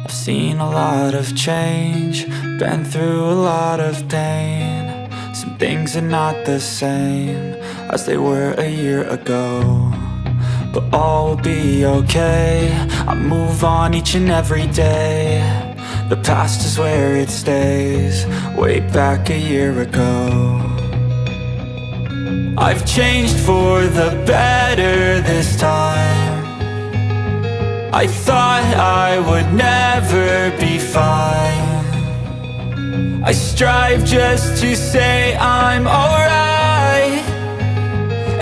I've seen a lot of change, been through a lot of pain. Some things are not the same as they were a year ago, but all will be okay. I move on each and every day. The past is where it stays, way back a year ago. I've changed for the better this time. I thought I would never be fine. I strive just to say I'm alright,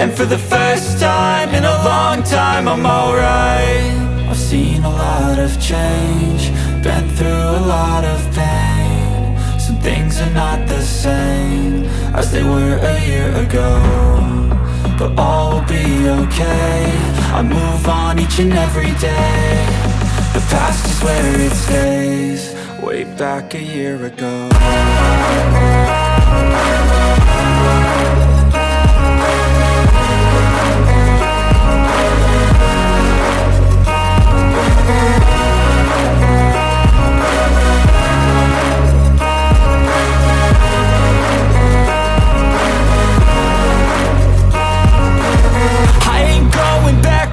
and for the first time in a long time I'm alright. I've seen a lot of change, been through a lot of pain. Some things are not the same as they were a year ago, but all will be okay. I move on each and every day. The past is where it stays, way back a year ago.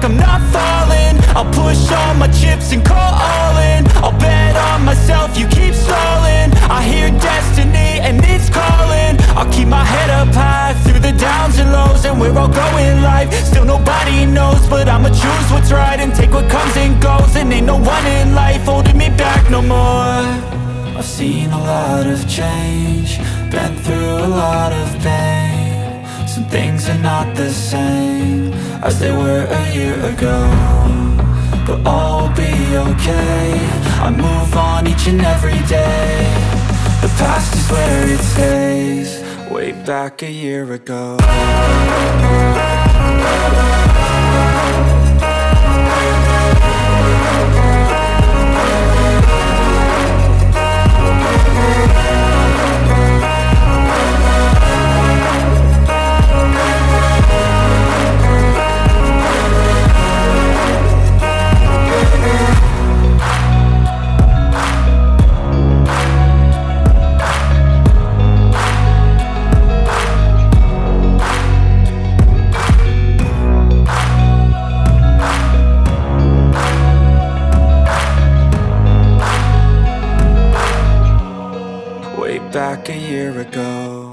I'm not falling, I'll push all my chips and call all in. I'll bet on myself, you keep stalling. I hear destiny and it's calling. I'll keep my head up high through the downs and lows, and we're all going life. Still nobody knows, but I'ma choose what's right and take what comes and goes. And ain't no one in life holding me back no more. I've seen a lot of change, been through a lot of pain. Some things are not the same as they were a year ago, but all will be okay. I move on each and every day. The past is where it stays, way back a year ago. Back a year ago.